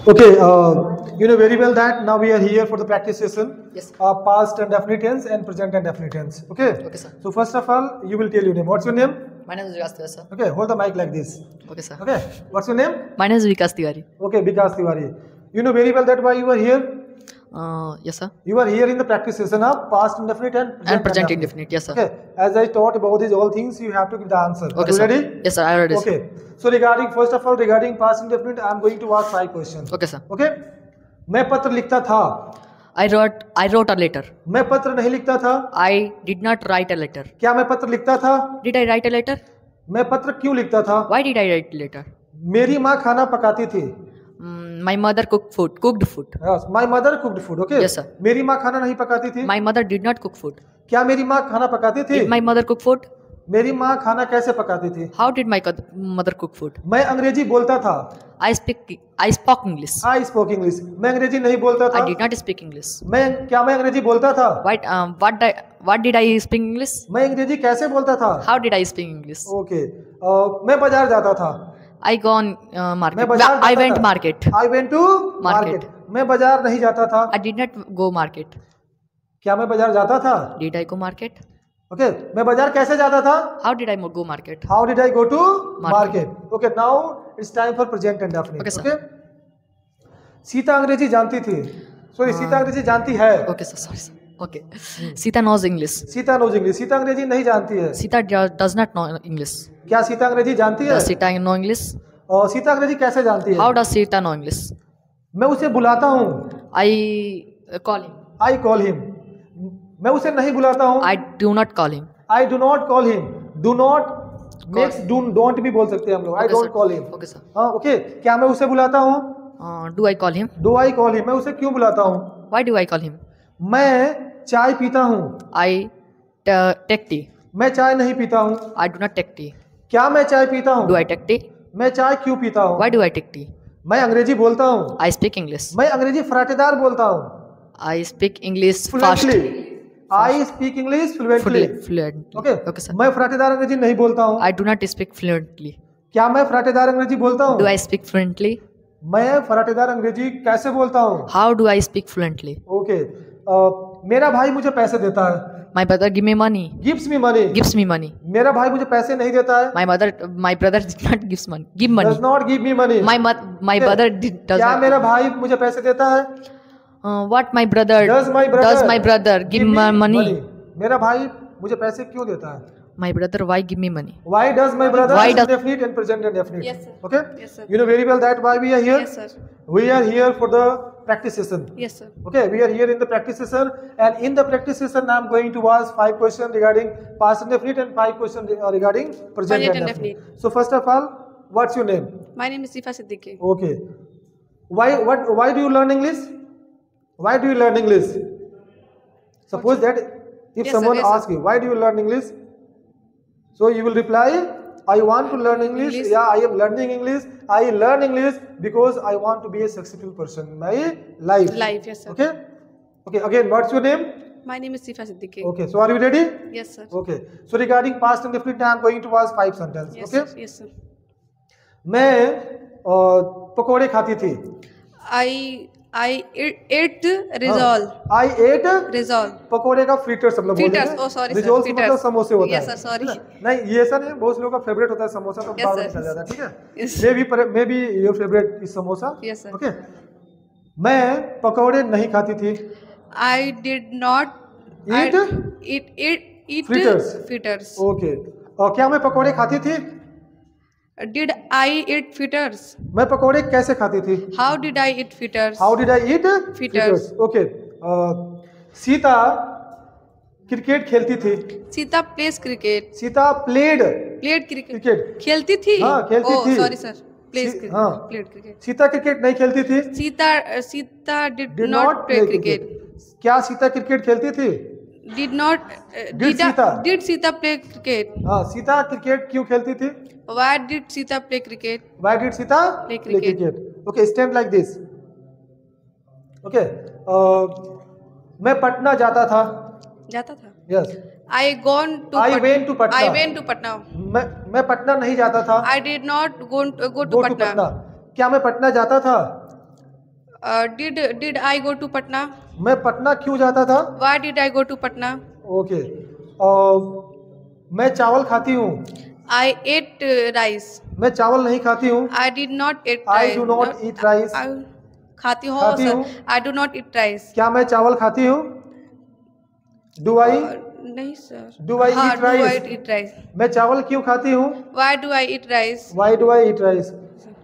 Okay, you know very well that now we are here for the practice session. Yes. Past and definite tense and present and definite tense. Okay. Okay, sir. So first of all, you will tell your name. What's your name? My name is Vikas Tiwari, sir. Okay, hold the mic like this. Okay, sir. Okay. What's your name? My name is Vikas Tiwari. Okay, Vikas Tiwari. You know very well that why you are here. Yes, sir. You are here in the practice session of past indefinite and Present indefinite. Yes, sir. Okay. As I taught about these all things, you have to give the answer. Okay, are you sir. ready? Yes, sir. I already. Okay. So regarding first of all regarding past indefinite, I am going to ask 5 questions. Okay, sir. Okay. मैं पत्र लिखता था. I wrote a letter. मैं पत्र नहीं लिखता था. I did not write a letter. क्या मैं पत्र लिखता था? Did I write a letter? मैं पत्र क्यों लिखता था? Why did I write a letter? मेरी माँ खाना पकाती थी. My mother cooked food. Yes, my mother cooked food. Okay. Yes, sir. मेरी माँ खाना नहीं पकाती थी. My mother did not cook food. क्या मेरी माँ खाना पकाती थी? Did my mother cook food? मेरी माँ खाना कैसे पकाती थी? How did my mother cook food? मैं अंग्रेजी बोलता था. I spoke English. I spoke English. मैं अंग्रेजी नहीं बोलता था. I did not speak English. क्या मैं अंग्रेजी बोलता था? What did I speak English? मैं अंग्रेजी कैसे बोलता था? How did I speak English? Okay. मैं बाजार जाता था. I go on market. मैं बाजार I जाता went था. market. I went to market. मैं बाजार नहीं जाता था. I did not go market. क्या मैं बाजार जाता था? Did I go market? Okay. मैं बाजार कैसे जाता था? How did I go market? How did I go to Market. Okay. Now it's time for present and definite. Okay, sir. Okay. Sita अंग्रेजी जानती थी. Sorry, सीता अंग्रेजी जानती है. Okay, sir. Sorry, sir. Okay. Sita knows English. Sita knows English. Sita अंग्रेजी नहीं जानती है. Sita does not know English. क्या सीता अंग्रेजी जानती है? Does Sita know English? और सीता अंग्रेजी कैसे जानती है? How does Sita know English? मैं उसे बुलाता हूँ. I call him. I call him. मैं उसे नहीं बुलाता हूँ. I do not call him. I do not call him. Do not makes don't भी बोल सकते हैं हम लोग. I Okay, don't sir. call him. Okay, sir. हाँ, okay. क्या मैं उसे बुलाता हूँ? Do I call him? Do I call him? मैं उसे क्यों बुलाता हूँ? Why do I call him? मैं चाय पीता हूँ. I take tea. मैं चाय नहीं पीता हूँ. I do not take tea. क्या मैं चाय पीता हूँ? Do I take tea? मैं चाय क्यों पीता हूँ? Why do I take tea? मैं अंग्रेजी बोलता हूँ. I speak English. मैं अंग्रेजी फराटेदार बोलता हूँ. I speak English fast. Fluently. I speak English fluently. Fluent. Okay. Okay, sir. मैं फराटेदार अंग्रेजी नहीं बोलता हूँ. I do not speak fluently. क्या मैं फराटेदार अंग्रेजी बोलता हूँ? Do I speak fluently? मैं फराटेदार अंग्रेजी कैसे बोलता हूँ? How do I speak fluently? Okay. मेरा भाई मुझे पैसे देता है. My brother give me money. Gives me money. Gives me money. मेरा भाई मुझे पैसे नहीं देता है. My brother did not give money. Give money. Does not give me money. My brother does क्या not. मेरा भाई मुझे पैसे देता है? What my brother Does my brother give me money? मेरा भाई मुझे पैसे क्यों देता है? My brother why give me money? Why does my brother Why does- indefinite and present indefinite? Yes, sir. Okay. Yes, sir. You know very well that why we are here. Yes, sir. We are here for the practice session. Yes, sir. Okay, we are here in the practice session, and in the practice session, I am going to ask 5 questions regarding past indefinite and 5 questions regarding present Present indefinite. indefinite. So first of all, what's your name? My name is Sifa Siddiqui. Okay. Why do you learn English? Why do you learn English? Suppose that if Yes, someone sir, yes, sir. asks you, why do you learn English? So you will reply, I want to learn English. English. Yeah, I am learning English. I learn English because I want to be a successful person in my life. Life, yes, sir. Okay. Okay. Again, what's your name? My name is Sifa Siddiqui. Okay. So are you ready? Yes, sir. Okay. So regarding past indefinite, I am going to ask 5 sentences. Yes, Okay. sir. Yes, sir. मैं पकोड़े खाती थी. I ate resolve. I ate Resolve. पकोड़े का फ्रीटर्स सब लोग बोलते हैं. Fritters. Oh, sorry, sir. रिजोल से Fritters. मतलब समोसे होता Yes, है. sir. Sorry. नहीं ये ऐसा नहीं है, बहुत लोगों का फेवरेट होता है समोसा तो Yes, बार बार sir. निकल जाता है. ठीक है. Yes. May be your favourite is samosa. Yes, sir. Okay. मैं पकोड़े नहीं खाती थी. I did not eat Fritters. fritters. Okay. और क्या मैं पकोड़े खाती थी? Did I eat fritters? मैं पकोड़े कैसे खाती थी? How did I eat fritters? How did I eat Fritters. Okay. Sita cricket खेलती थी. Sita plays cricket. Sita played Played cricket. Cricket. खेलती थी? हाँ, खेलती Oh, थी. sorry, sir. Plays cricket. हाँ. Played cricket. सीता क्रिकेट नहीं खेलती थी. Sita did not play cricket. क्या सीता क्रिकेट खेलती थी? Did not. Did Sita? Did Sita play cricket? हाँ, सीता क्रिकेट क्यों खेलती थी? Why did Sita play cricket? Why did Sita Play cricket. Okay, stand like this. Okay. मैं पटना जाता था. जाता था. Yes. I went to Patna. I went to Patna. मैं पटना नहीं जाता था. I did not go to Go to Patna. Patna. क्या मैं पटना जाता था? Did I go to Patna? मैं पटना क्यों जाता था? Why did I go to Patna? Okay. मैं चावल खाती हूँ। I ate rice. मैं चावल नहीं खाती हूँ। I did not eat I rice. do not eat rice. खाती हूँ खाती सर। हूँ। I do not eat rice. क्या मैं चावल खाती हूँ? Do I? नहीं sir. Do I eat Do I rice? eat rice? मैं चावल क्यों खाती हूँ? Why do I eat rice? Why do I eat rice?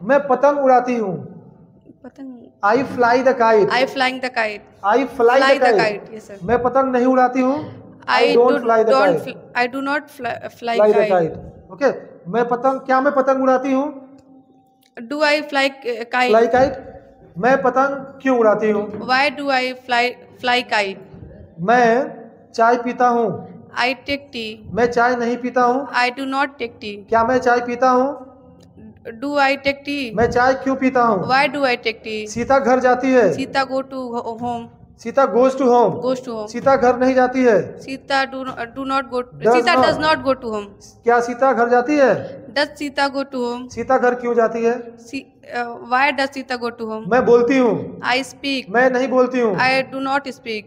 मैं पतंग उड़ाती हूँ। पतंग। I fly the kite. I flying the kite. I fly the the kite. kite. Yes sir. मैं पतंग नहीं उड़ाती हूँ। I don't fly the don't kite. I do not fly Fly the kite. kite. Okay. मैं पतंग उड़ाती हूँ? Do I fly kite? Fly kite. मैं पतंग क्यों उड़ाती हूँ? Why do I fly kite? मैं चाय पीता हूँ। I take tea. मैं चाय नहीं पीता हूँ। I do not take tea. क्या मैं चाय पीता हूँ? Do I take tea? मैं चाय क्यों पीता हूँ? Why do I take tea? Sita घर जाती है। Sita go to home. Sita goes to home. Goes to home. Sita घर नहीं जाती है। Sita do not go. Does Sita not. does not go to home. क्या सीता घर जाती है? Does Sita go to home? Sita घर क्यों जाती है? Why does Sita go to home? मैं बोलती हूँ। I speak. मैं नहीं बोलती हूँ। I do not speak.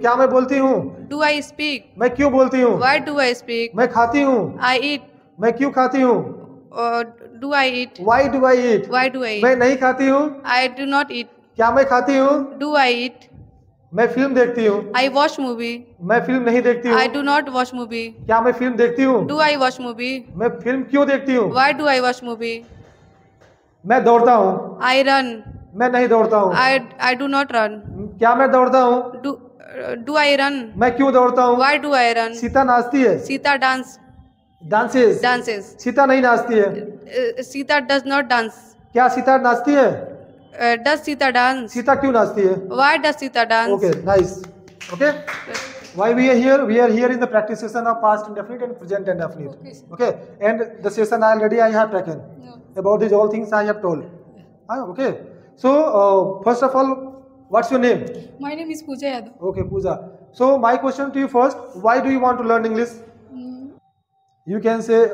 क्या मैं बोलती हूँ? Do I speak? मैं क्यों बोलती हूँ? Why do I speak? मैं खाती हूँ। I eat. मैं क्यों खाती हूँ? Do I eat? Why do I eat? Why do I eat? मैं नहीं खाती हूँ। I do not eat. क्या मैं खाती हूँ? Do I eat? मैं फिल्म देखती हूँ। I watch movie. मैं फिल्म नहीं देखती हूँ। I do not watch movie. क्या मैं फिल्म देखती हूँ? Do I watch movie? मैं फिल्म क्यों देखती हूँ? Why do I watch movie? मैं दौड़ता हूँ। I run. मैं नहीं दौड़ता हूँ। I do not run. क्या मैं दौड़ता हूँ? Do I run? मैं क्यों दौड़ता हूँ? Why do I run? Sita नाचती है। Sita dances. सीता नहीं नाचती है। Sita does not dance. क्या सीता नाचती है? Does Sita dance? सीता क्यों नाचती है? Why does Sita dance? Okay, nice. Okay. Why we are here? We are here in the practice session of past indefinite and present indefinite. Okay. And the session already I have taken. About these all things I have told. Okay. So first of all, what's your name? My name is Pooja Yadav. Okay, Pooja. So my question to you first: why do you want to learn English? You can say,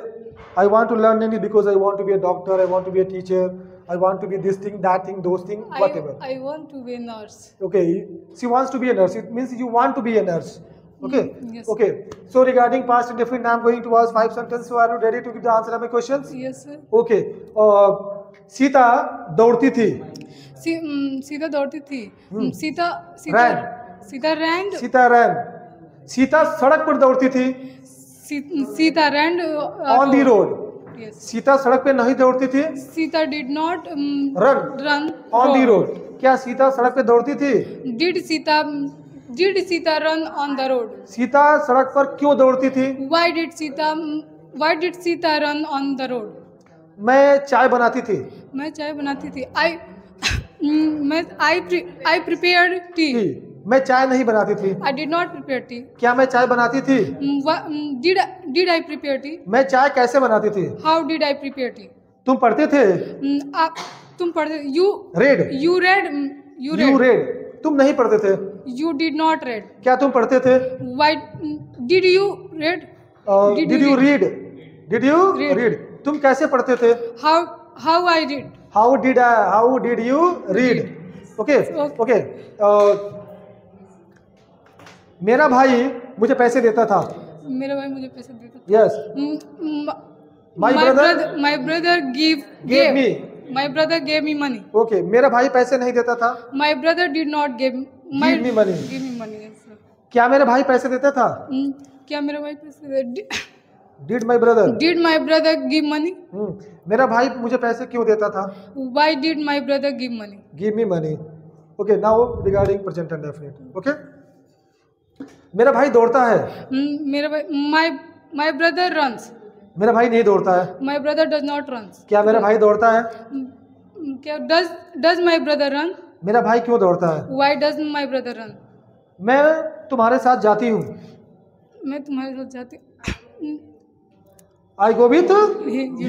I want to learn English because I want to be a doctor, I want to be a teacher, I want to be this thing, that thing, those things, whatever. I want to be a nurse. Okay, she wants to be a nurse. It means you want to be a nurse. Okay. Yes. Okay. So regarding past indefinite, I am going to ask 5 sentences. So are you ready to give the answer of my questions? Yes, sir. Okay. Sita दौड़ती थी. सीता दौड़ती थी. ran. Sita ran. Sita सड़क पर दौड़ती थी. Sita ran on the road. Yes. Sita सड़क पे नहीं दौड़ती थी. Sita did not run on the road. क्या सीता सड़क पे दौड़ती थी? Did Sita run on the road? Sita सड़क पर क्यों दौड़ती थी? Why did Sita run on the road? मैं चाय बनाती थी. मैं चाय बनाती थी. I prepared tea. मैं चाय नहीं बनाती थी. I did not prepare tea. क्या मैं चाय बनाती थी? Did I prepare tea? मैं चाय कैसे बनाती थी? How did I prepare tea? तुम पढ़ते थे? तुम पढ़ते. You read. तुम नहीं पढ़ते थे. You did not read. क्या तुम पढ़ते थे? Why did you read? Did you read? तुम कैसे पढ़ते थे? How I read. How did you read? Okay. मेरा भाई मुझे पैसे देता था. मेरा भाई मुझे पैसे देता था. Yes. My brother gave me. My brother gave me money. Okay. मेरा भाई पैसे नहीं देता था. My brother did not give me money. Give me money. Yes, sir. क्या मेरा भाई पैसे देता था? क्या मेरा भाई पैसे Did my brother give money? मेरा भाई मुझे पैसे क्यों देता था? Why did my brother give money? Give me money. Okay, now regarding present and definite. Okay. मेरा भाई दौड़ता है. मेरा भाई my brother runs. मेरा भाई नहीं दौड़ता है. My brother does not run. क्या मेरा भाई दौड़ता है? क्या does my brother run? मेरा भाई क्यों दौड़ता है? Why does my brother run? मैं तुम्हारे साथ जाती हूँ. मैं तुम्हारे साथ जाती हूँ. I go with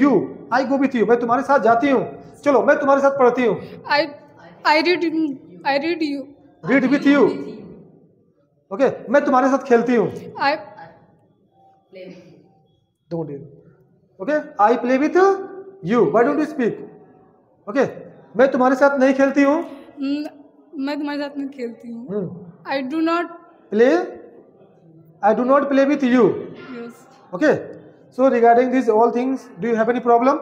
you. I go with you. मैं तुम्हारे साथ जाती हूँ. चलो मैं तुम्हारे साथ पढ़ती हूँ. I read you. Read with you. Okay. मैं तुम्हारे साथ खेलती हूँ. I don't do. Okay. I play with you. Why don't you speak? Okay. मैं तुम्हारे साथ नहीं खेलती हूँ. मैं तुम्हारे साथ में खेलती हूँ. I do not. Play. I do not play with you. Yes. Okay. So regarding these all things, do you have any problem?